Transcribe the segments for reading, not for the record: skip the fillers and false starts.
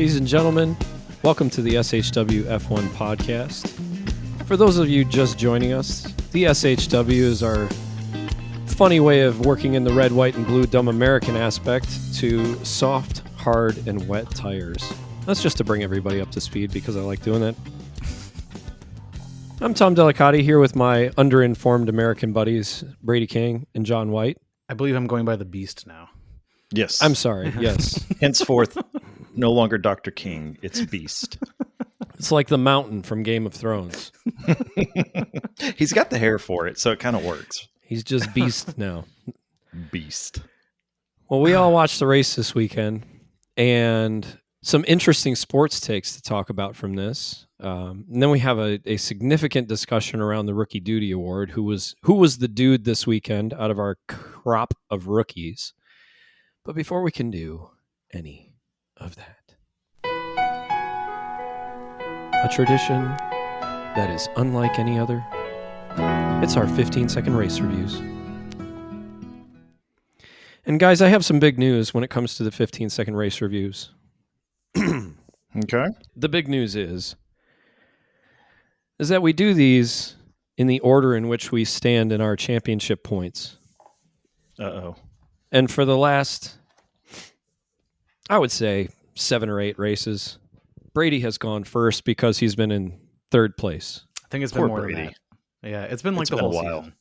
Ladies and gentlemen, welcome to the SHW F1 podcast. For those of you just joining us, the SHW is our funny way of working in the red, white, and blue dumb American aspect to soft, hard, and wet tires. That's just to bring everybody up to speed because I like doing it. I'm Tom Delicati here with my underinformed American buddies, Brady King and John White. I believe I'm going by the Beast now. Yes. I'm sorry, yes. Henceforth, no longer Dr. King, it's Beast. It's like the Mountain from Game of Thrones. He's got the hair for it, so it kind of works. He's just Beast now. Beast. Well, we all watched the race this weekend, and some interesting sports takes to talk about from this. And then we have a significant discussion around the Rookie Duty Award. Who was the dude this weekend out of our crop of rookies? But before we can do any of that, a tradition that is unlike any other, it's our 15-second race reviews. And guys, I have some big news when it comes to the 15-second race reviews. Okay. The big news is that we do these in the order in which we stand in our championship points. Uh-oh. And for the last, I would say, 7 or 8 races, Brady has gone first because he's been in third place. I think it's Poor been more Brady. than that. Yeah, it's been like It's the been a whole while. season.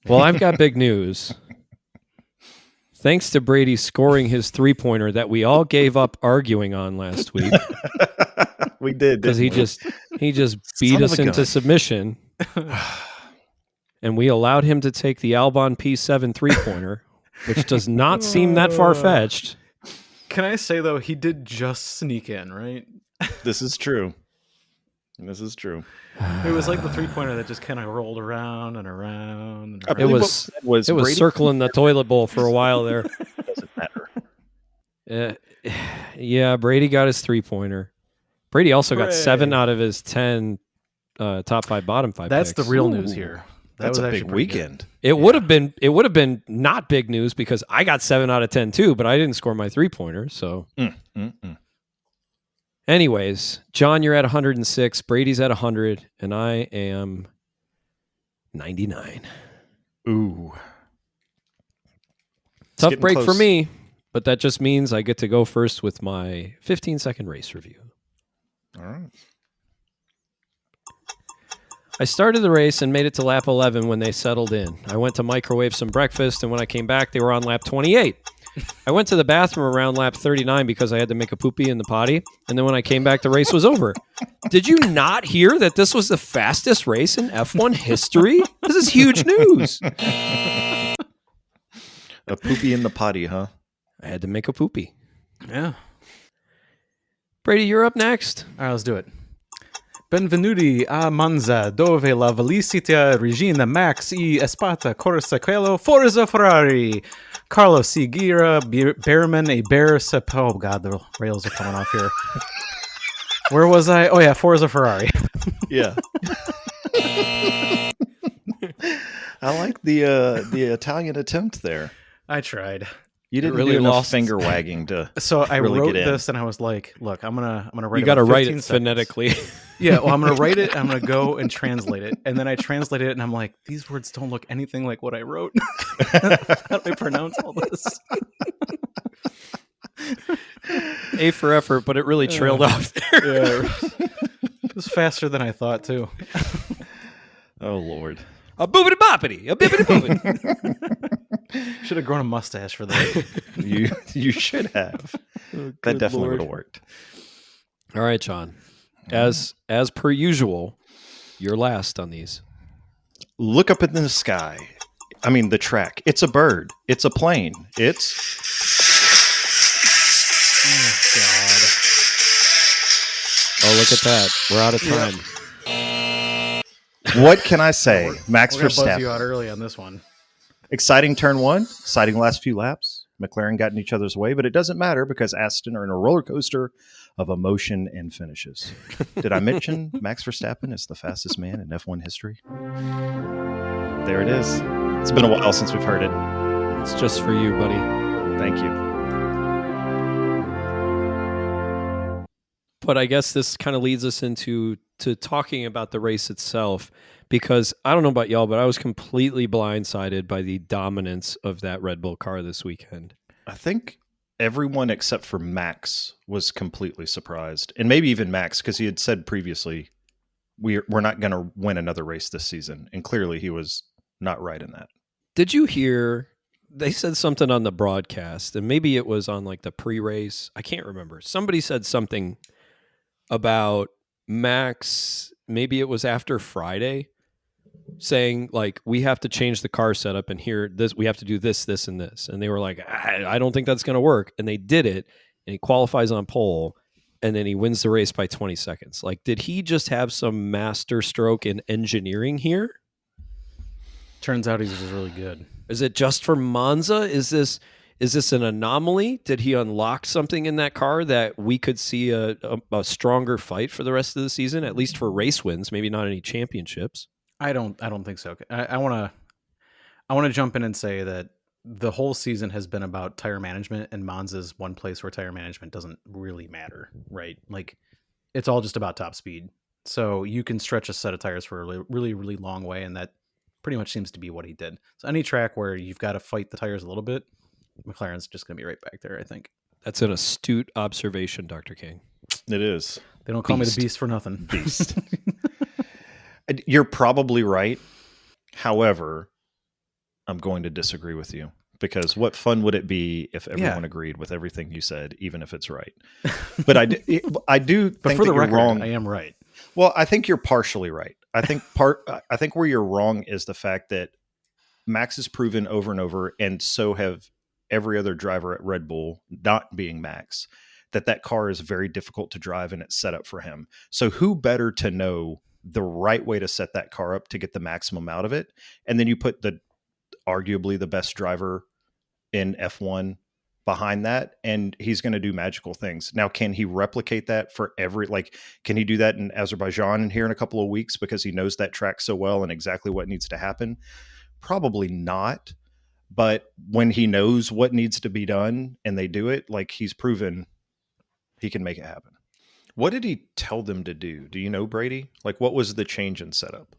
Well, I've got big news. Thanks to Brady scoring his three-pointer that we all gave up arguing on last week, We did, because he just beat Son of us a into gun. submission, and we allowed him to take the Albon P7 three-pointer, which does not seem that far-fetched. Can I say, though, he did just sneak in, right? This is true. This is true. It was like the three-pointer that just kind of rolled around and around. And I around. It believe was what it was Brady circling the toilet bowl for a while there. doesn't matter. Yeah, Brady got his three-pointer. Brady also got Hooray. 7 out of his 10 top 5, bottom 5 That's picks. the real Ooh. news here. That That's was a actually big pretty good. weekend. It would have been not big news because I got 7 out of 10 too, but I didn't score my three-pointer. So, anyways, John, you're at 106, Brady's at 100, and I am 99. Ooh. Tough getting break for close. me, but that just means I get to go first with my 15-second race review. All right. I started the race and made it to lap 11 when they settled in. I went to microwave some breakfast, and when I came back, they were on lap 28. I went to the bathroom around lap 39 because I had to make a poopy in the potty, and then when I came back, the race was over. Did you not hear that this was the fastest race in F1 history? This is huge news. A poopy in the potty, huh? I had to make a poopy. Yeah. Brady, you're up next. All right, let's do it. Benvenuti a Monza, dove la felicità Regina Max e Espata corsa quello Forza Ferrari. Carlos C. Gira, Behrman, a Bear Oh, God, the rails are coming off here. Where was I? Oh, yeah, Forza Ferrari. Yeah. I like the Italian attempt there. I tried. You didn't really do enough lost. finger wagging to. So I really wrote get in. this and I was like, look, I'm gonna write You got to about write 15 it seconds. phonetically. Yeah, well, I'm gonna write it. I'm gonna go and translate it, and then I translate it, and I'm like, these words don't look anything like what I wrote. How do I pronounce all this? A for effort, but it really trailed off there. Yeah, it was faster than I thought too. Oh Lord. A boobity boppity, a bibbity boopity. Should have grown a mustache for that. You should have. That definitely would have worked. All right, John. As per usual, you're last on these. Look up in the sky. I mean, the track. It's a bird. It's a plane. It's Oh, look at that. We're out of time. what can I say? Max We're gonna buzz you Verstappen. out early on this one. Exciting turn 1. Exciting last few laps. McLaren got in each other's way, but it doesn't matter because Aston are in a roller coaster of emotion and finishes. Did I mention Max Verstappen is the fastest man in F1 history? There it is. It's been a while since we've heard it. It's just for you, buddy. Thank you. but I guess this kind of leads us into talking about the race itself, because I don't know about y'all, but I was completely blindsided by the dominance of that Red Bull car this weekend. I think everyone except for Max was completely surprised, and maybe even Max, because he had said previously we're not going to win another race this season, and clearly he was not right in that. Did you hear they said something on the broadcast, and maybe it was on like the pre-race, I can't remember. Somebody said something about Max, maybe it was after Friday, saying like, we have to change the car setup, and here this we have to do this, this, and this. And they were like, I don't think that's going to work. And they did it, and he qualifies on pole, and then he wins the race by 20 seconds. Like, did he just have some master stroke in engineering here? Turns out he's just really good. Is it just for Monza? Is this an anomaly? Did he unlock something in that car that we could see a stronger fight for the rest of the season, at least for race wins, maybe not any championships? I don't think so. I want to jump in and say that the whole season has been about tire management, and Monza's one place where tire management doesn't really matter, right? Like, it's all just about top speed. So you can stretch a set of tires for a really, really long way, and that pretty much seems to be what he did. So any track where you've got to fight the tires a little bit, McLaren's just going to be right back there, I think. That's an astute observation, Dr. King. It is. They don't call me the Beast for nothing. Beast. You're probably right. However, I'm going to disagree with you, because what fun would it be if everyone agreed with everything you said, even if it's right? But I do think but for the you're record, wrong. I am right. Well, I think you're partially right. I think where you're wrong is the fact that Max has proven over and over, and so have every other driver at Red Bull, not being Max, that car is very difficult to drive and it's set up for him. So who better to know the right way to set that car up to get the maximum out of it? And then you put arguably the best driver in F1 behind that, and he's going to do magical things. Now, can he replicate that for can he do that in Azerbaijan here in a couple of weeks because he knows that track so well and exactly what needs to happen? Probably not. But when he knows what needs to be done and they do it, like, he's proven he can make it happen. What did he tell them to do? Do you know, Brady? Like, what was the change in setup?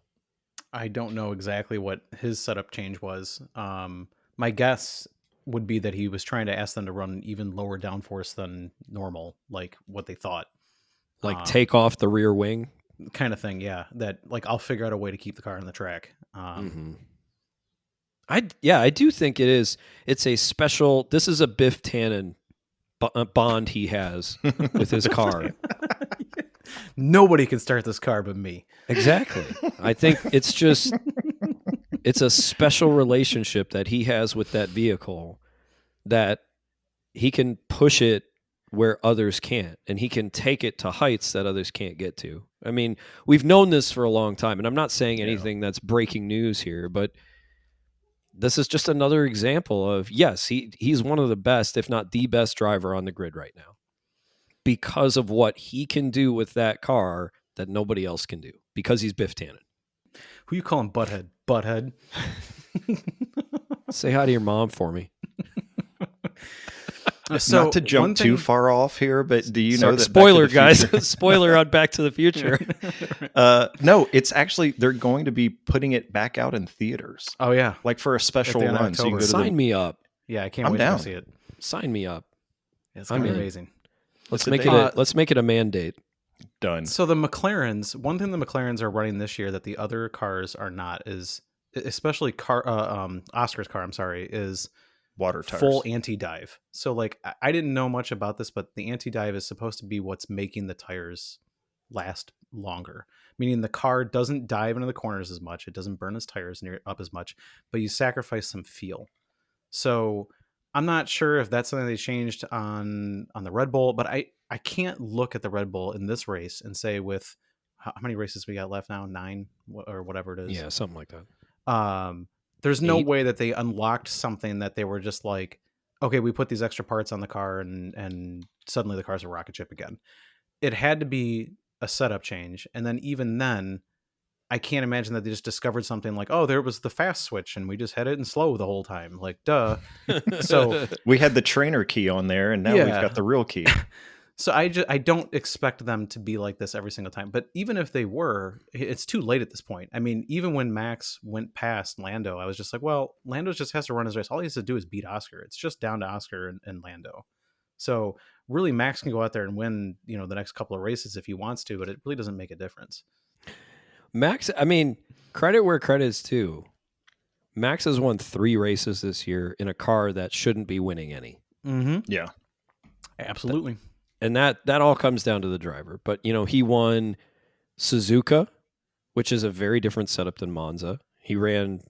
I don't know exactly what his setup change was. My guess would be that he was trying to ask them to run even lower downforce than normal, like what they thought. Like, take off the rear wing? Kind of thing, yeah. That, like, I'll figure out a way to keep the car on the track. I do think it is. It's a special. This is a Biff Tannen bond he has with his car. Nobody can start this car but me. Exactly. I think it's just, it's a special relationship that he has with that vehicle, that he can push it where others can't, and he can take it to heights that others can't get to. I mean, we've known this for a long time, and I'm not saying anything that's breaking news here, but this is just another example of, yes, he's one of the best, if not the best driver on the grid right now, because of what he can do with that car that nobody else can do, because he's Biff Tannen. Who you calling butthead? Butthead. Say hi to your mom for me. So, not to jump too far off here, but do you know that spoiler, guys? Spoiler on Back to the Future. No, it's actually, they're going to be putting it back out in theaters. Oh yeah, like for a special run. So you can go Sign me up. Yeah, I can't wait to see it. Sign me up. It's gonna be amazing. Let's make it a mandate. Done. So the McLarens, one thing the McLarens are running this year that the other cars are not is, especially Oscar's car, is water tires. Full anti-dive. So like, I didn't know much about this, but the anti-dive is supposed to be what's making the tires last longer. Meaning the car doesn't dive into the corners as much. It doesn't burn its tires up as much, but you sacrifice some feel. So I'm not sure if that's something they changed on the Red Bull, but I can't look at the Red Bull in this race and say, with how many races we got left now, 9 or whatever it is. Yeah, something like that. There's no way that they unlocked something that they were just like, okay, we put these extra parts on the car and suddenly the car's a rocket ship again. It had to be a setup change. And then even then, I can't imagine that they just discovered something like, oh, there was the fast switch and we just had it in slow the whole time. Like, duh. So we had the trainer key on there, and now we've got the real key. So I don't expect them to be like this every single time. But even if they were, it's too late at this point. I mean, even when Max went past Lando, I was just like, well, Lando just has to run his race. All he has to do is beat Oscar. It's just down to Oscar and Lando. So really, Max can go out there and win, the next couple of races if he wants to, but it really doesn't make a difference. Max, I mean, credit where credit is due. Max has won 3 races this year in a car that shouldn't be winning any. Mm-hmm. Yeah, Absolutely. And that all comes down to the driver. But, he won Suzuka, which is a very different setup than Monza. He won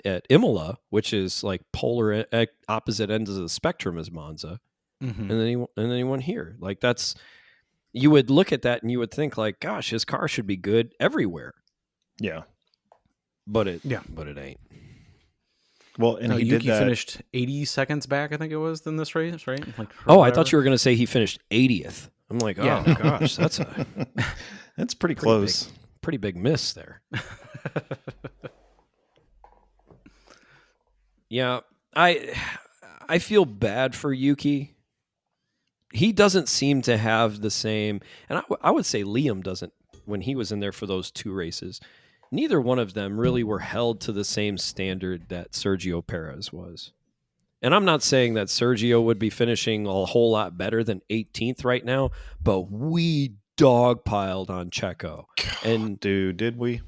at Imola, which is like polar opposite ends of the spectrum as Monza. Mm-hmm. And then he won here. Like you would look at that and you would think like, gosh, his car should be good everywhere. yeah. But it ain't. Well, and he Yuki did that. Finished 80 seconds back, I think it was, in this race, right? I thought you were going to say he finished 80th. I'm like, Yeah. oh gosh, that's That's pretty close. pretty big miss there. Yeah, I feel bad for Yuki. He doesn't seem to have the same, and I would say Liam doesn't when he was in there for those 2 races. Neither one of them really were held to the same standard that Sergio Perez was. And I'm not saying that Sergio would be finishing a whole lot better than 18th right now, but we dogpiled on Checo. And Dude, did we?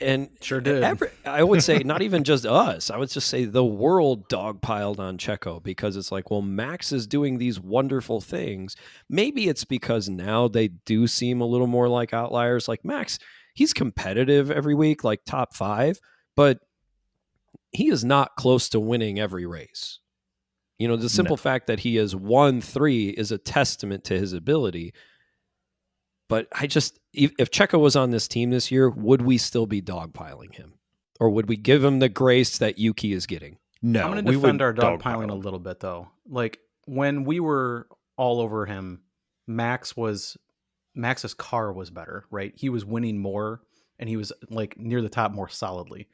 And sure did. I would say not even just us. I would just say the world dogpiled on Checo because it's like, well, Max is doing these wonderful things. Maybe it's because now they do seem a little more like outliers. Like Max, he's competitive every week, like top 5, but he is not close to winning every race. The simple fact that he has won 3 is a testament to his ability. But if Checo was on this team this year, would we still be dogpiling him? Or would we give him the grace that Yuki is getting? No. I'm going to defend our dogpiling a little bit, though. Like, when we were all over him, Max's car was better, right? He was winning more, and he was, like, near the top more solidly.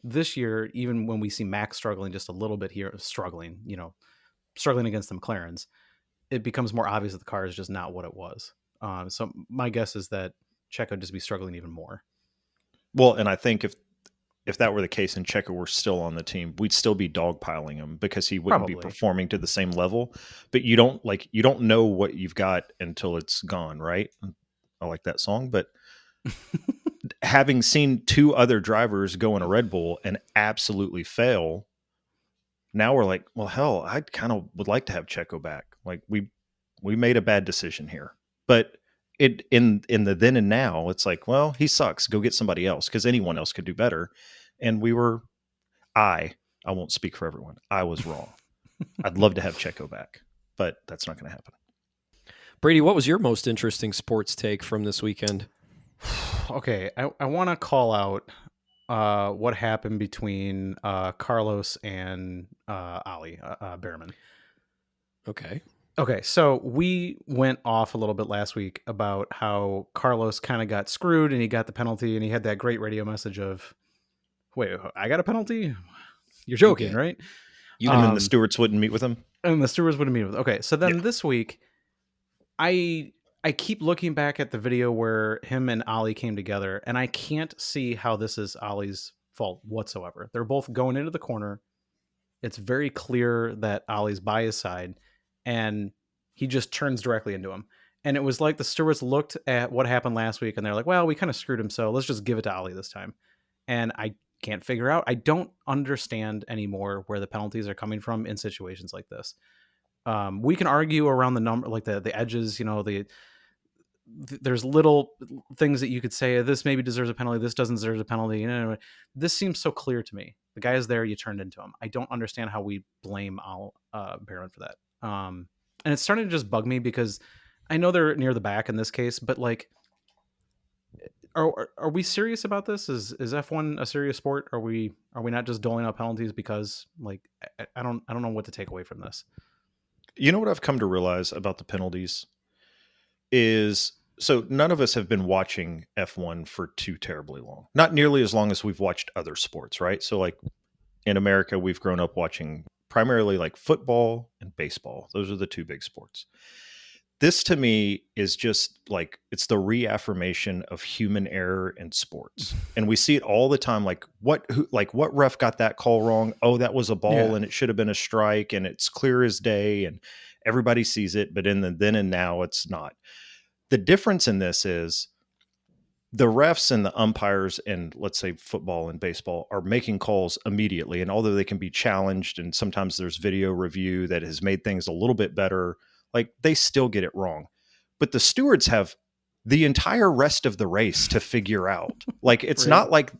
This year, even when we see Max struggling just a little bit here, struggling against the McLarens, it becomes more obvious that the car is just not what it was. So my guess is that Checo would just be struggling even more. Well, and I think if that were the case and Checo were still on the team, we'd still be dogpiling him because he wouldn't be performing to the same level. But you don't know what you've got until it's gone, right? I like that song, but having seen 2 other drivers go in a Red Bull and absolutely fail, now we're like, well, hell, I kind of would like to have Checo back. Like we made a bad decision here. But in the then and now, it's like, well, he sucks. Go get somebody else because anyone else could do better. And I won't speak for everyone. I was wrong. I'd love to have Checo back, but that's not going to happen. Brady, what was your most interesting sports take from this weekend? Okay, I want to call out what happened between Carlos and Ali Behrman. Okay, so we went off a little bit last week about how Carlos kind of got screwed and he got the penalty and he had that great radio message of, wait, I got a penalty? You're joking, right? And then the stewards wouldn't meet with him? And the stewards wouldn't meet with him. Okay, so then this week, I keep looking back at the video where him and Ali came together and I can't see how this is Ali's fault whatsoever. They're both going into the corner. It's very clear that Ali's by his side. And he just turns directly into him. And it was like the stewards looked at what happened last week and they're like, well, we kind of screwed him, so let's just give it to Ali this time. And I can't figure out. I don't understand anymore where the penalties are coming from in situations like this. We can argue around the number, like the edges, there's little things that you could say, this maybe deserves a penalty, this doesn't deserve a penalty. This seems so clear to me. The guy is there, you turned into him. I don't understand how we blame Baron for that. And it's starting to just bug me because I know they're near the back in this case, but like, are we serious about this? Is F1 a serious sport? Are we not just doling out penalties because, like, I don't know what to take away from this. You know what I've come to realize about the penalties is, so none of us have been watching F1 for too terribly long. Not nearly as long as we've watched other sports, right? So like in America, we've grown up watching primarily like football and baseball. Those are the 2 big sports. this to me is just like, it's the reaffirmation of human error in sports. And we see it all the time. Like what ref got that call wrong? Oh, that was a ball and it should have been a strike, and it's clear as day and everybody sees it. But in the then and now, it's not. The difference in this is the refs and the umpires in, let's say, football and baseball are making calls immediately. And although they can be challenged, and sometimes there's video review that has made things a little bit better, like they still get it wrong. But the stewards have the entire rest of the race to figure out. Like, it's not like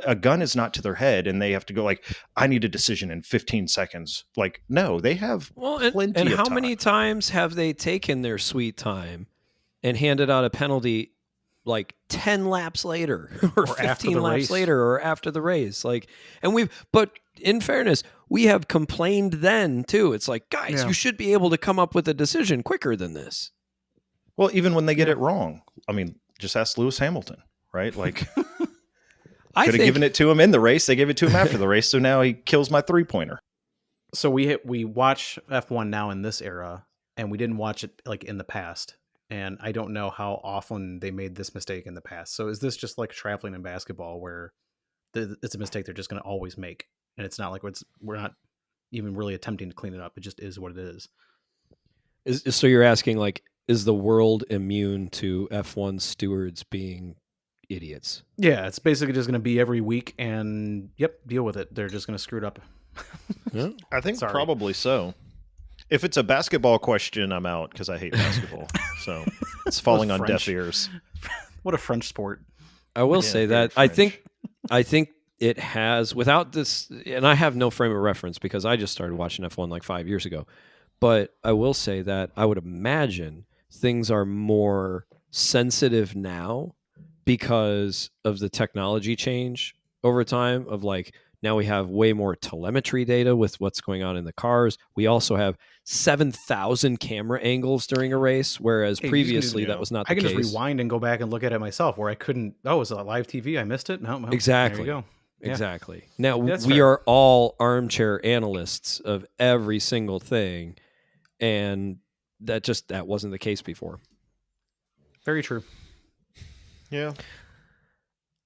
a gun is not to their head and they have to go like, I need a decision in 15 seconds. Like, no, they have plenty and of how time. many times have they taken their sweet time and handed out a penalty like 10 laps later or 15 laps later or after the race? Like, and but in fairness, we have complained then too. It's like, guys, you should be able to come up with a decision quicker than this. Well, even when they get it wrong, I mean, just ask Lewis Hamilton, right? Like, I could have given it to him in the race. They gave it to him after the race. So now he kills my 3-pointer. So we watch F1 now in this era, and we didn't watch it like in the past. And I don't know how often they made this mistake in the past. So is this just like traveling in basketball where it's a mistake they're just going to always make? And it's not like we're not even really attempting to clean it up. It just is what it is. So you're asking, like, is the world immune to F1 stewards being idiots? Yeah, it's basically just going to be every week, and deal with it. They're just going to screw it up. Yeah. I think probably so. If it's a basketball question, I'm out because I hate basketball. So it's falling on deaf ears. What a French sport. I will say that I think it has, without this, and I have no frame of reference because I just started watching F1 like 5 years ago. But I will say that I would imagine things are more sensitive now because of the technology change over time of like, now we have way more telemetry data with what's going on in the cars. We also have 7,000 camera angles during a race, whereas previously that was not the case. I can just rewind and go back and look at it myself where I couldn't. Oh, is it live TV? I missed it? No, exactly. There you go. Exactly. Now, That's we fair. are all armchair analysts of every single thing, and that wasn't the case before. Very true. Yeah.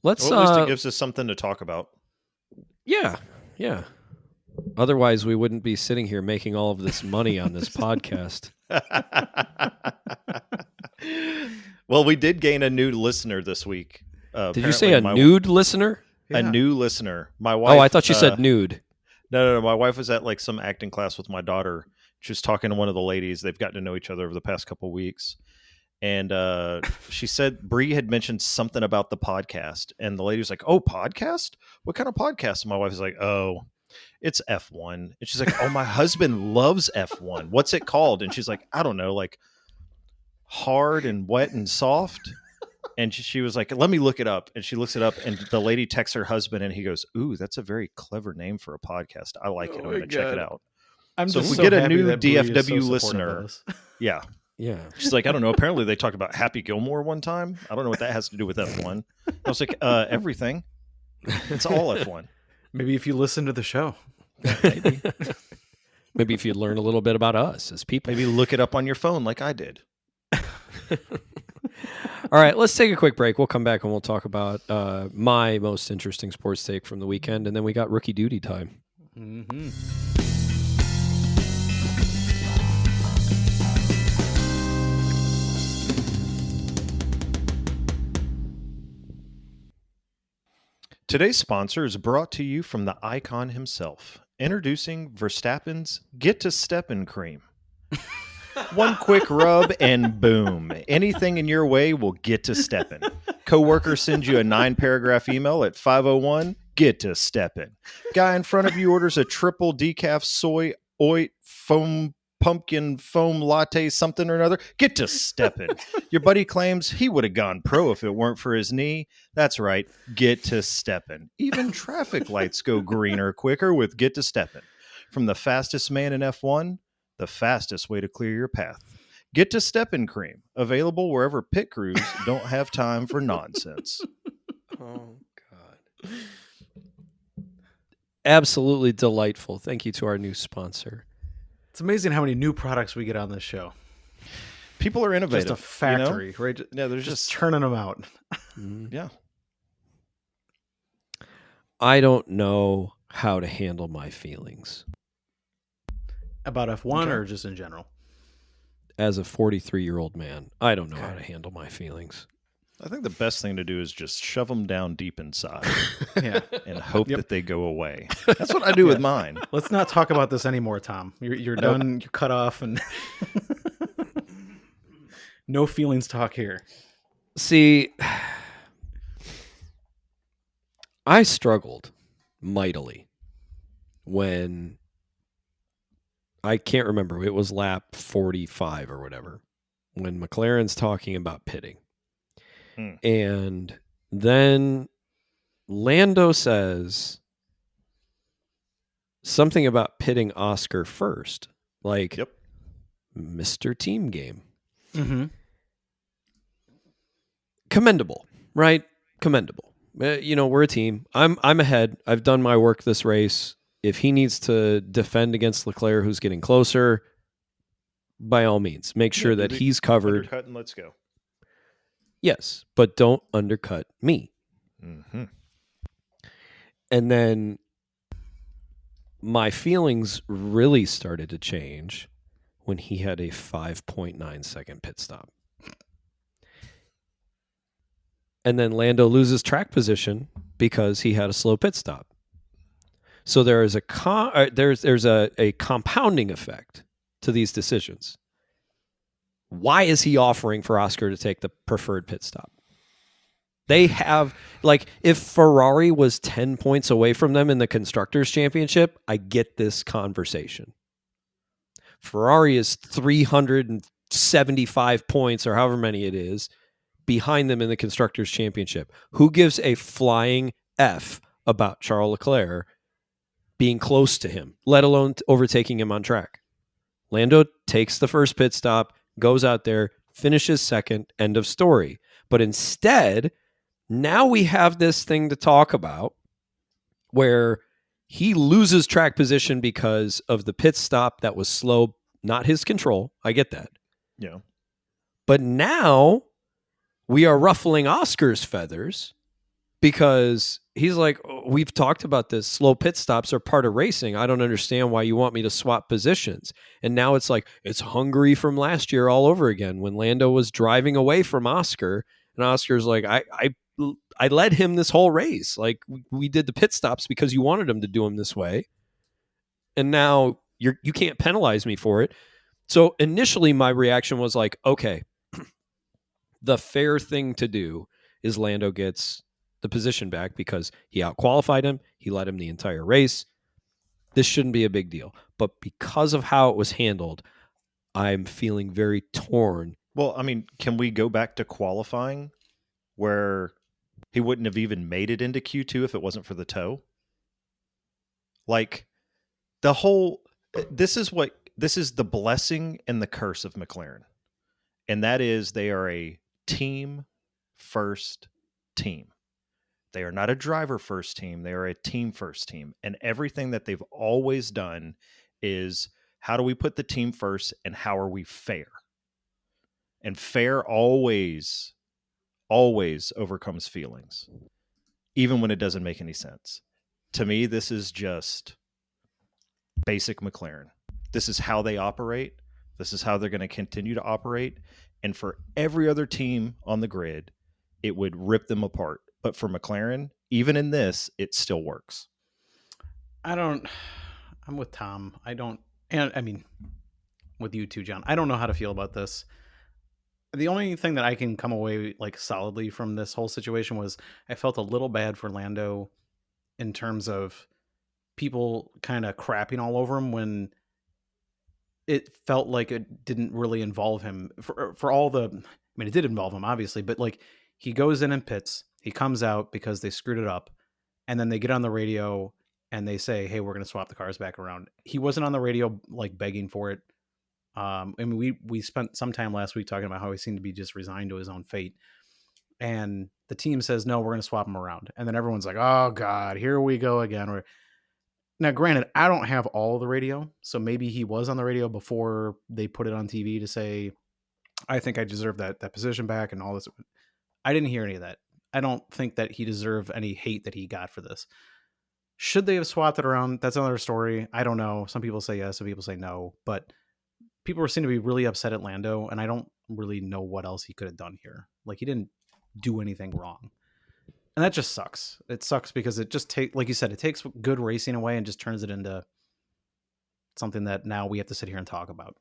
Let's. Well, at least it gives us something to talk about. Yeah. Otherwise, we wouldn't be sitting here making all of this money on this podcast. Well, we did gain a new listener this week. Did you say a nude listener? A new listener. My wife. Oh, I thought you said nude. No. My wife was at like some acting class with my daughter. She was talking to one of the ladies. They've gotten to know each other over the past couple of weeks. And she said Bree had mentioned something about the podcast. And the lady was like, oh, podcast? What kind of podcast? And my wife was like, oh, it's F1. And she's like, oh, my husband loves F1. What's it called? And she's like, I don't know, like hard and wet and soft. And she was like, let me look it up. And she looks it up, and the lady texts her husband, and he goes, ooh, that's a very clever name for a podcast. I like it. I'm going to check it out. So if we get a new DFW listener, yeah. She's like, I don't know. Apparently they talked about Happy Gilmore one time. I don't know what that has to do with F1. I was like, everything. It's all F1. Maybe if you listen to the show. Maybe if you learn a little bit about us as people. Maybe look it up on your phone like I did. All right, let's take a quick break. We'll come back and we'll talk about my most interesting sports take from the weekend. And then we got rookie duty time. Mm-hmm. Today's sponsor is brought to you from the icon himself. Introducing Verstappen's Get to Steppin' Cream. One quick rub and boom. Anything in your way will get to steppin'. Coworker sends you a 9-paragraph email at 5:01. Get to steppin'. Guy in front of you orders a triple decaf soy oat foam pumpkin foam latte something or another. Get to steppin'. Your buddy claims he would have gone pro if it weren't for his knee. That's right. Get to steppin'. Even traffic lights go greener quicker with Get to steppin'. From the fastest man in F1, the fastest way to clear your path. Get to Steppin' Cream, available wherever pit crews don't have time for nonsense. Oh, God. Absolutely delightful. Thank you to our new sponsor. It's amazing how many new products we get on this show. People are innovative. Just a factory, right? Yeah, they're just churning them out. Yeah. I don't know how to handle my feelings. About F1 Okay. or just in general? As a 43-year-old man, I don't know how to handle my feelings. I think the best thing to do is just shove them down deep inside Yeah. and hope that they go away. That's what I do with mine. Let's not talk about this anymore, Tom. You're done. You're cut off, and no feelings talk here. See, I struggled mightily when I can't remember. It was lap 45 or whatever when McLaren's talking about pitting. And then Lando says something about pitting Oscar first, like Mr. Team Game. Mm-hmm. Commendable, right? Commendable. We're a team. I'm ahead. I've done my work this race. If he needs to defend against Leclerc, who's getting closer, by all means, make sure that he's covered. Undercut and let's go. Yes, but don't undercut me. Mm-hmm. And then my feelings really started to change when he had a 5.9 second pit stop. And then Lando loses track position because he had a slow pit stop. So there is there's a compounding effect to these decisions. Why is he offering for Oscar to take the preferred pit stop? They have, if Ferrari was 10 points away from them in the Constructors' Championship, I get this conversation. Ferrari is 375 points or however many it is behind them in the Constructors' Championship. Who gives a flying F about Charles Leclerc being close to him, let alone overtaking him on track? Lando takes the first pit stop, goes out there, finishes second, end of story. But instead, now we have this thing to talk about where he loses track position because of the pit stop that was slow, not his control. I get that. Yeah. But now we are ruffling Oscar's feathers because he's like, we've talked about this. Slow pit stops are part of racing. I don't understand why you want me to swap positions. And now it's like, it's Hungary from last year all over again when Lando was driving away from Oscar. And Oscar's like, I led him this whole race. Like, we did the pit stops because you wanted him to do them this way. And now you can't penalize me for it. So initially my reaction was like, okay, the fair thing to do is Lando gets the position back because he outqualified him. He led him the entire race. This shouldn't be a big deal. But because of how it was handled, I'm feeling very torn. Well, I mean, can we go back to qualifying where he wouldn't have even made it into Q2 if it wasn't for the tow? Like, this is the blessing and the curse of McLaren. And that is they are a team first team. They are not a driver first team. They are a team first team. And everything that they've always done is how do we put the team first and how are we fair? And fair always overcomes feelings, even when it doesn't make any sense. To me, this is just basic McLaren. This is how they operate. This is how they're going to continue to operate. And for every other team on the grid, it would rip them apart. But for McLaren, even in this, it still works. I'm with Tom. With you too, John. I don't know how to feel about this. The only thing that I can come away solidly from this whole situation was I felt a little bad for Lando in terms of people kind of crapping all over him when it felt like it didn't really involve him for all the, it did involve him obviously, but he goes in and pits, he comes out because they screwed it up. And then they get on the radio and they say, hey, we're going to swap the cars back around. He wasn't on the radio begging for it. We spent some time last week talking about how he seemed to be just resigned to his own fate. And the team says, no, we're going to swap him around. And then everyone's like, oh God, here we go again. Now, granted, I don't have all of the radio. So maybe he was on the radio before they put it on TV to say, I think I deserve that position back and all this. I didn't hear any of that. I don't think that he deserved any hate that he got for this. Should they have swapped it around? That's another story. I don't know. Some people say yes, some people say no, but people seem to be really upset at Lando, and I don't really know what else he could have done here. Like, he didn't do anything wrong. And that just sucks. It sucks because it just like you said, it takes good racing away and just turns it into something that now we have to sit here and talk about.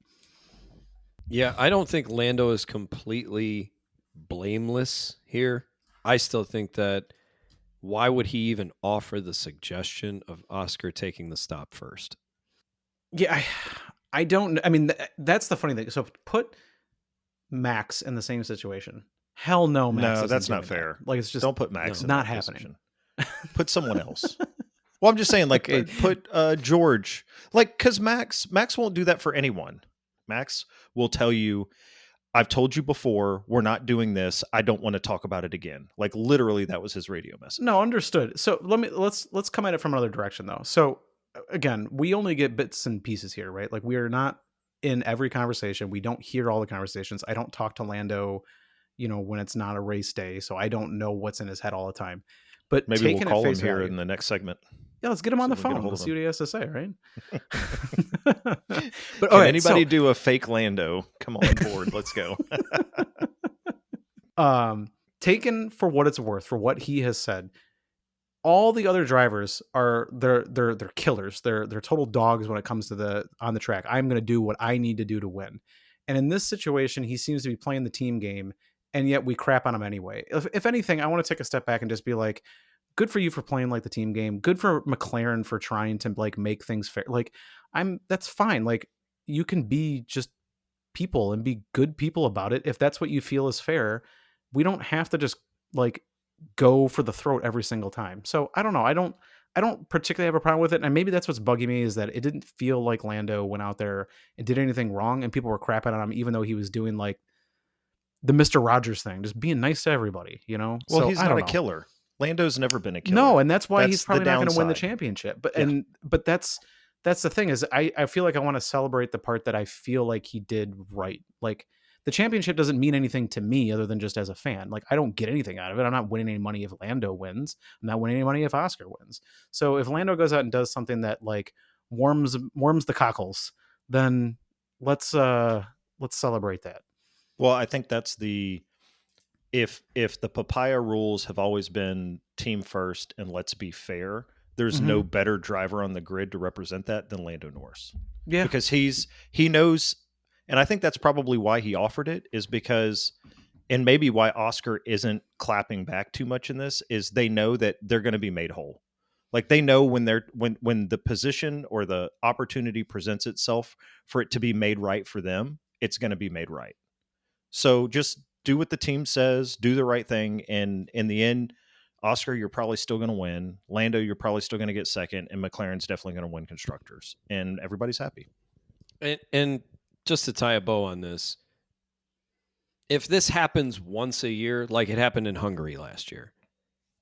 Yeah, I don't think Lando is completely blameless here. I still think that why would he even offer the suggestion of Oscar taking the stop first? Yeah, I don't. I mean, that's the funny thing. So put Max in the same situation. Hell no, Max. No, that's not fair. Like, it's just don't put Max in not that happening. Position. Put someone else. Well, I'm just saying, like, Okay. put George, like, because Max won't do that for anyone. Max will tell you, I've told you before, we're not doing this. I don't want to talk about it again. Like, literally, that was his radio message. No, understood. So let's come at it from another direction though. So again, we only get bits and pieces here, right? Like, we are not in every conversation. We don't hear all the conversations. I don't talk to Lando, when it's not a race day, so I don't know what's in his head all the time. But maybe we'll call him here in the next segment. Yeah, let's get him on the phone. We'll see what he has to say, right? But can anybody do a fake Lando? Come on board. Let's go. Taken for what it's worth, for what he has said, all the other drivers are they're killers. They're total dogs when it comes to on the track. I'm going to do what I need to do to win. And in this situation, he seems to be playing the team game, and yet we crap on him anyway. If anything, I want to take a step back and just be like, good for you for playing like the team game. Good for McLaren for trying to like make things fair. Like, that's fine. Like, you can be just people and be good people about it if that's what you feel is fair. We don't have to just like go for the throat every single time. So I don't know. I don't particularly have a problem with it. And maybe that's what's bugging me, is that it didn't feel like Lando went out there and did anything wrong and people were crapping on him, even though he was doing like the Mr. Rogers thing, just being nice to everybody, Well, so, he's not a killer. Lando's never been a killer. No, and that's why he's probably not going to win the championship. But but that's the thing, is I feel like I want to celebrate the part that I feel like he did right. Like, the championship doesn't mean anything to me other than just as a fan. Like, I don't get anything out of it. I'm not winning any money if Lando wins. I'm not winning any money if Oscar wins. So if Lando goes out and does something that like warms the cockles, then let's celebrate that. Well, I think that's if the papaya rules have always been team first and let's be fair, there's no better driver on the grid to represent that than Lando Norris. Yeah. Because he knows, and I think that's probably why he offered it, is because, and maybe why Oscar isn't clapping back too much in this, is they know that they're going to be made whole. Like, they know when the position or the opportunity presents itself for it to be made right for them, it's going to be made right. So just do what the team says, do the right thing. And in the end, Oscar, you're probably still going to win. Lando, you're probably still going to get second. And McLaren's definitely going to win constructors. And everybody's happy. And just to tie a bow on this, if this happens once a year, like it happened in Hungary last year,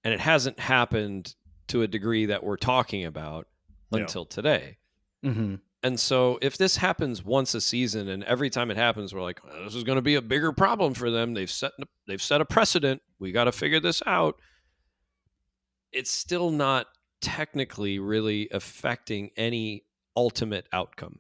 and it hasn't happened to a degree that we're talking about until today. Mm-hmm. And so if this happens once a season and every time it happens, we're like, this is going to be a bigger problem for them. They've set a precedent. We got to figure this out. It's still not technically really affecting any ultimate outcome.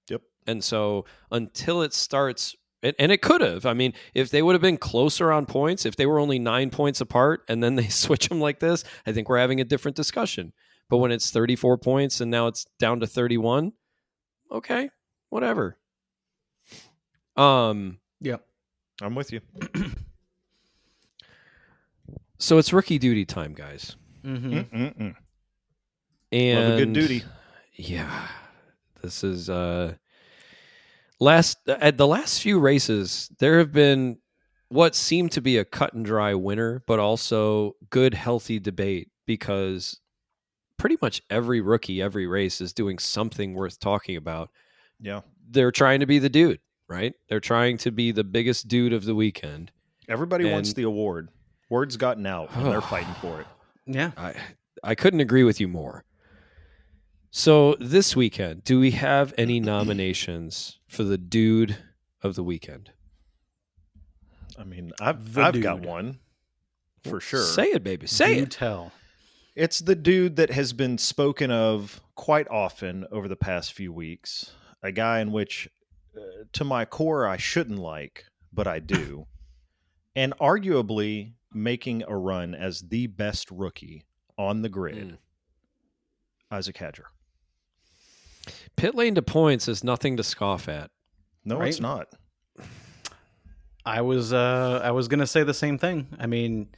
Yep. And so until it starts, and it could have, I mean, if they would have been closer on points, if they were only 9 points apart and then they switch them like this, I think we're having a different discussion. But when it's 34 points and now it's down to 31, okay, whatever. Yeah, I'm with you. So it's rookie duty time, guys. Mm-hmm. And love a good duty. Yeah, this is the last few races. There have been what seemed to be a cut and dry winner, but also good, healthy debate, because pretty much every rookie, every race is doing something worth talking about. Yeah. They're trying to be the dude, right? They're trying to be the biggest dude of the weekend. Everybody wants the award. Word's gotten out and they're fighting for it. Yeah. I couldn't agree with you more. So this weekend, do we have any nominations for the dude of the weekend? I mean, I've The got dude. one for sure. Say it, baby. Say Do it. tell. It's the dude that has been spoken of quite often over the past few weeks. A guy in which, to my core, I shouldn't like, but I do. And arguably making a run as the best rookie on the grid, Isaac Hadger. Pit lane to points is nothing to scoff at. No, Right? it's not. I was gonna say the same thing. I mean,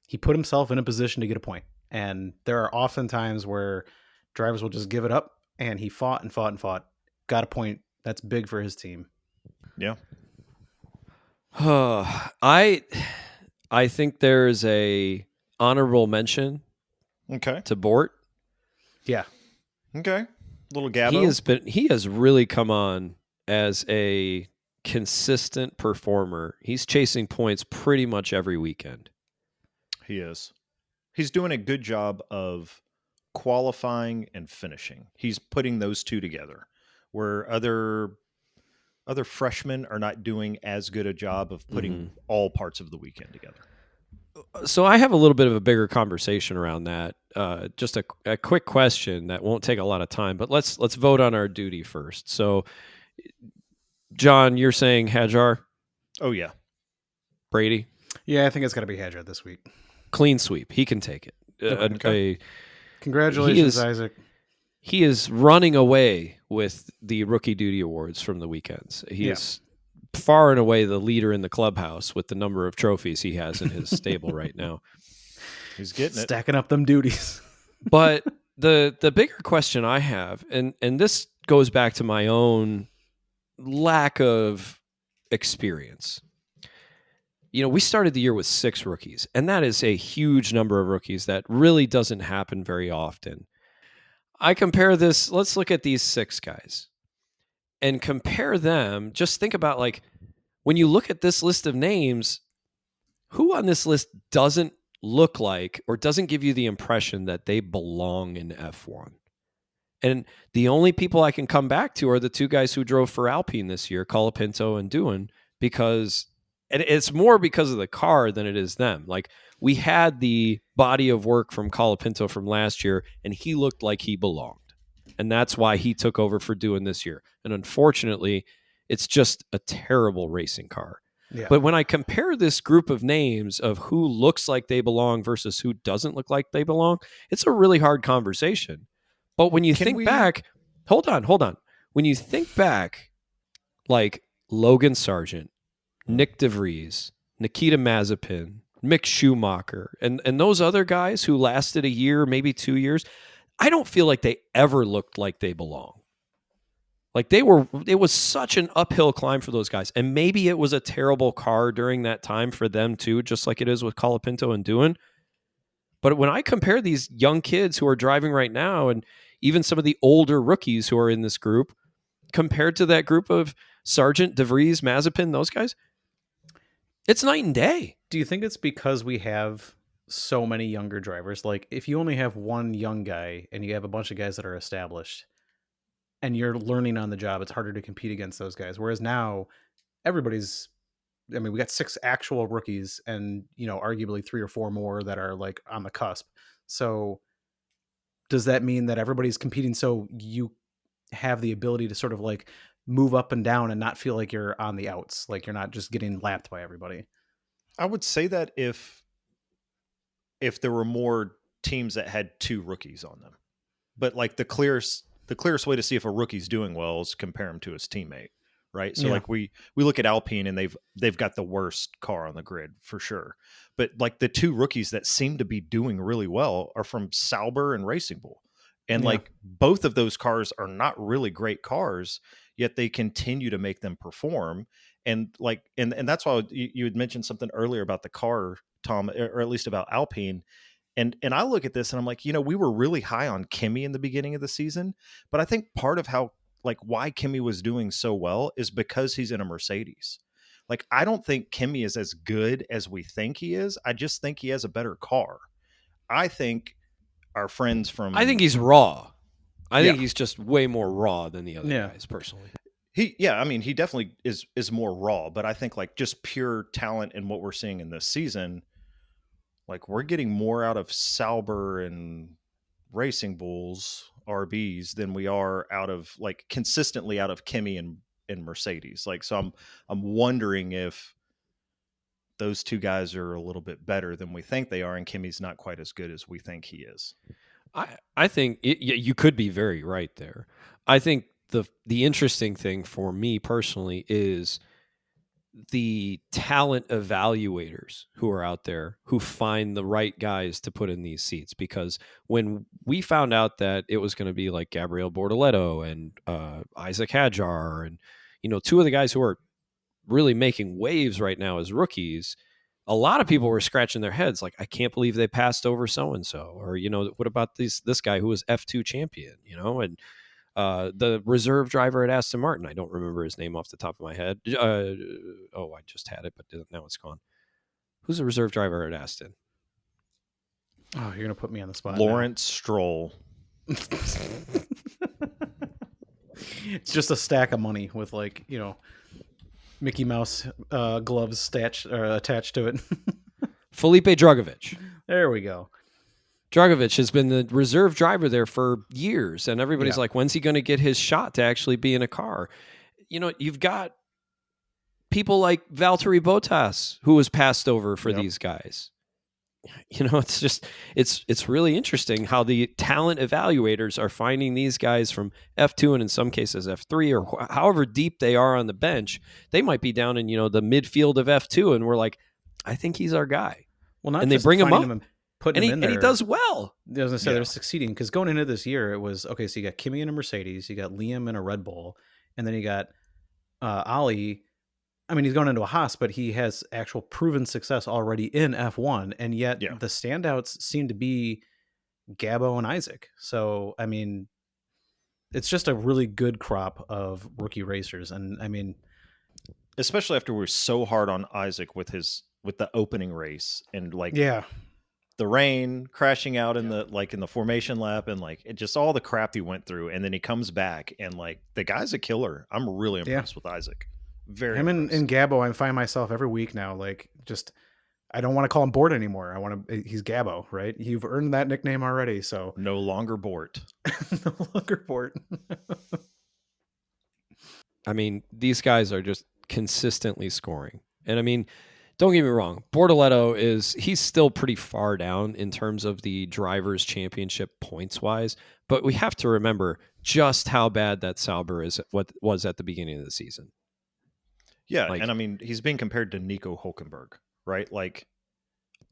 he put himself in a position to get a point, and there are often times where drivers will just give it up, and he fought and fought and fought, got a point. That's big for his team. Yeah. I think there's a honorable mention Okay. to Bort. Yeah, Okay. Little Gabo. He has really come on as a consistent performer. He's chasing points pretty much every weekend. He is. He's doing a good job of qualifying and finishing. He's putting those two together, where other freshmen are not doing as good a job of putting all parts of the weekend together. So I have a little bit of a bigger conversation around that. Just a quick question that won't take a lot of time, but let's vote on our duty first. So, John, you're saying Hajar, Oh, yeah. Brady, yeah. I think it's got to be Hadger this week. clean sweep. He can take it. Okay. Congratulations, He is- Isaac. He is running away with the rookie duty awards from the weekends. He Yeah. is far and away the leader in the clubhouse with the number of trophies he has in his stable right now. He's getting it. Stacking up them duties. But the bigger question I have, and this goes back to my own lack of experience. You know, we started the year with 6 rookies, and that is a huge number of rookies that really doesn't happen very often. I compare this, let's look at these 6 guys and compare them. Just think about, like, when you look at this list of names, who on this list doesn't look like or doesn't give you the impression that they belong in F1? And the only people I can come back to are the 2 guys who drove for Alpine this year, Colapinto and Doohan, because and it's more because of the car than it is them. Like, we had the body of work from Colapinto from last year, and he looked like he belonged. And that's why he took over for Doohan this year. And unfortunately, it's just a terrible racing car. Yeah. But when I compare this group of names of who looks like they belong versus who doesn't look like they belong, it's a really hard conversation. But when you think back, hold on. When you think back, like Logan Sargent, Nick DeVries, Nikita Mazepin, Mick Schumacher, and those other guys who lasted a year, maybe 2 years, I don't feel like they ever looked like they belong. Like, it was such an uphill climb for those guys. And maybe it was a terrible car during that time for them too, just like it is with Colapinto and Doohan. But when I compare these young kids who are driving right now, and even some of the older rookies who are in this group, compared to that group of Sargent, DeVries, Mazepin, those guys, it's night and day. Do you think it's because we have so many younger drivers? Like, if you only have one young guy and you have a bunch of guys that are established and you're learning on the job, it's harder to compete against those guys. Whereas now we got 6 actual rookies and, arguably 3 or 4 more that are like on the cusp. So does that mean that everybody's competing so you have the ability to sort of like move up and down and not feel like you're on the outs, like you're not just getting lapped by everybody? I would say that if there were more teams that had 2 rookies on them, but like the clearest way to see if a rookie's doing well is compare him to his teammate, right? So like we look at Alpine and they've got the worst car on the grid for sure, but like the 2 rookies that seem to be doing really well are from Sauber and Racing Bull, and like both of those cars are not really great cars, yet they continue to make them perform. And like and that's why you had mentioned something earlier about the car, Tom, or at least about Alpine. And I look at this and I'm like, we were really high on Kimi in the beginning of the season, but I think part of why Kimi was doing so well is because he's in a Mercedes. Like, I don't think Kimi is as good as we think he is. I just think he has a better car. I think our friends from... I think he's raw. I think he's just way more raw than the other guys, personally. I mean, he definitely is more raw, but I think like just pure talent and what we're seeing in this season, like we're getting more out of Sauber and Racing Bulls RBs than we are out of like consistently out of Kimmy and Mercedes. Like, so I'm wondering if those two guys are a little bit better than we think they are, and Kimmy's not quite as good as we think he is. I think you could be very right there. I think the interesting thing for me personally is the talent evaluators who are out there who find the right guys to put in these seats. Because when we found out that it was going to be like Gabriel Bortoleto and Isaac Hadjar and two of the guys who are really making waves right now as rookies, a lot of people were scratching their heads like, I can't believe they passed over so and so, or what about this guy who was F2 champion, and the reserve driver at Aston Martin. I don't remember his name off the top of my head. I just had it, but now it's gone. Who's the reserve driver at Aston? Oh, you're gonna put me on the spot. Lawrence Stroll. It's just a stack of money with Mickey Mouse gloves attached to it. Felipe Drugovich. There we go. Drugovich has been the reserve driver there for years, and everybody's like, when's he going to get his shot to actually be in a car? You've got people like Valtteri Bottas, who was passed over for these guys. It's just, it's really interesting how the talent evaluators are finding these guys from F2 and in some cases F3 or however deep they are on the bench. They might be down in, the midfield of F2, and we're like, I think he's our guy. Well, not and just they bring him up. Putting him in there. And he does well. I was going to say they're succeeding because going into this year, it was, okay, so you got Kimi in a Mercedes, you got Liam in a Red Bull, and then you got Ali. I mean, he's going into a Haas, but he has actual proven success already in F1, and yet the standouts seem to be Gabo and Isaac. So, I mean, it's just a really good crop of rookie racers. And I mean, especially after we're so hard on Isaac with the opening race and the rain crashing out in the formation lap and it just all the crap he went through, and then he comes back and the guy's a killer. I'm really impressed with Isaac. Very him and Gabo. I find myself every week now I don't want to call him Bort anymore. He's Gabo, right? You've earned that nickname already, so no longer Bort. No longer Bort. I mean, these guys are just consistently scoring, and I mean, don't get me wrong, Bortoleto he's still pretty far down in terms of the Drivers' Championship points-wise, but we have to remember just how bad that Sauber is, what was at the beginning of the season. Yeah, and I mean, he's being compared to Nico Hülkenberg, right? Like,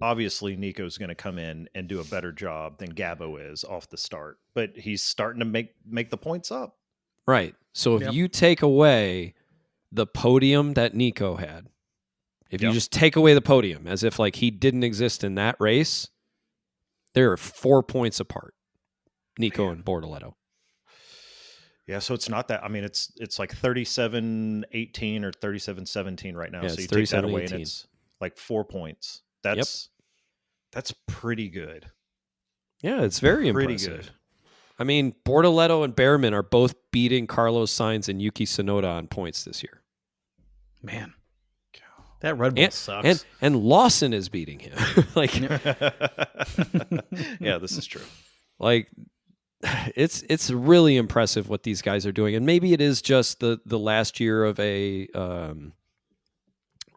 obviously, Nico's going to come in and do a better job than Gabo is off the start, but he's starting to make the points up. Right. So if you take away the podium that Nico had, if you just take away the podium as if he didn't exist in that race, they're 4 points apart, Nico and Bortoleto. Yeah, so it's not that. I mean, it's like 37-18 or 37-17 right now. Yeah, so you take that away, and it's 4 points. That's pretty good. Yeah, it's very impressive. Good. I mean, Bortoleto and Behrman are both beating Carlos Sainz and Yuki Tsunoda on points this year. Man, that Red Bull sucks. And Lawson is beating him. Yeah, this is true. It's really impressive what these guys are doing, and maybe it is just the last year of a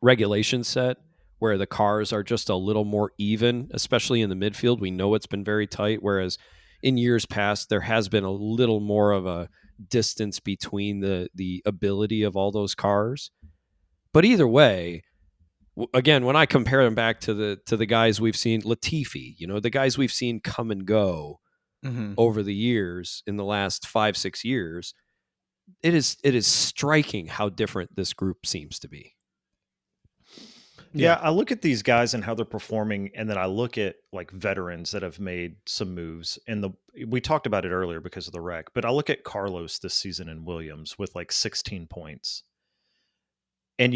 regulation set where the cars are just a little more even, especially in the midfield. We know it's been very tight, whereas in years past there has been a little more of a distance between the ability of all those cars. But either way, again, when I compare them back to the guys we've seen, Latifi, the guys we've seen come and go over the years in the last 5-6 years, it is striking how different this group seems to be. Yeah, I look at these guys and how they're performing, and then I look at veterans that have made some moves. And we talked about it earlier because of the wreck, but I look at Carlos this season in Williams with 16 points. And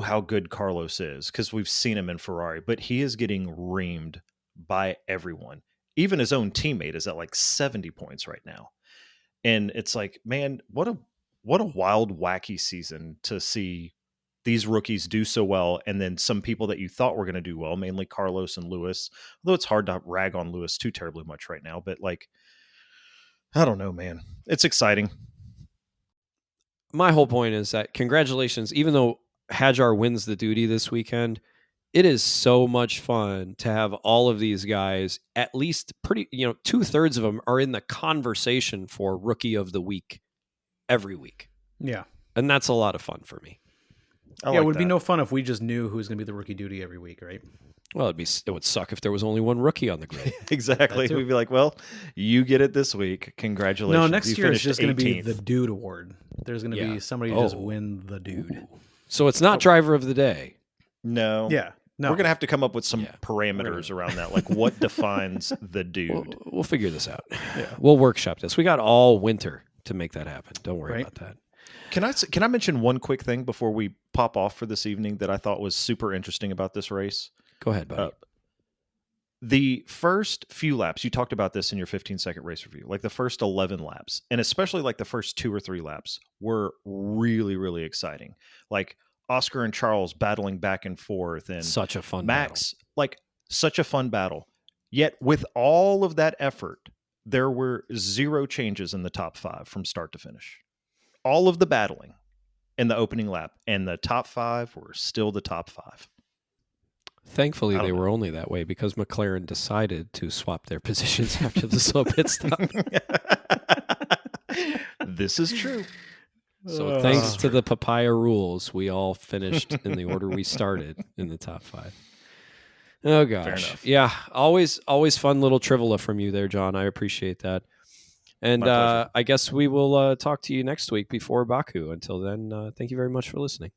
how good Carlos is because we've seen him in Ferrari, but he is getting reamed by everyone. Even his own teammate is at 70 points right now. And it's man, what what a wild, wacky season to see these rookies do so well, and then some people that you thought were going to do well, mainly Carlos and Lewis. Although it's hard to rag on Lewis too terribly much right now, but like, I don't know, man. It's exciting. My whole point is that congratulations, even though Hajar wins the duty this weekend, it is so much fun to have all of these guys, at least 2/3 of them are in the conversation for rookie of the week every week. Yeah. And that's a lot of fun for me. It would be no fun if we just knew who's going to be the rookie duty every week, right? Well, it would suck if there was only one rookie on the grid. Exactly. We'd be like, well, you get it this week. Congratulations. No, next year it's just going to be 18th. the dude award. There's going to be somebody who just win the dude. So it's not driver of the day. No. Yeah. No. We're going to have to come up with some parameters around that. Like, what defines the dude? We'll figure this out. Yeah. We'll workshop this. We got all winter to make that happen. Don't worry about that. Can I mention one quick thing before we pop off for this evening that I thought was super interesting about this race? Go ahead, buddy. The first few laps, you talked about this in your 15-second race review, like the first 11 laps, and especially like the first 2 or 3 laps were really, really exciting. Like Oscar and Charles battling back and forth, and such a fun Max, battle. like such a fun battle. Yet with all of that effort, there were 0 changes in the top 5 from start to finish. All of the battling in the opening lap, and the top 5 were still the top 5. Thankfully, they were only that way because McLaren decided to swap their positions after the slow pit stop. This is true. So thanks to the papaya rules, we all finished in the order we started in the top 5. Oh, gosh. Yeah, always fun little trivia from you there, John. I appreciate that. And I guess we will talk to you next week before Baku. Until then, thank you very much for listening.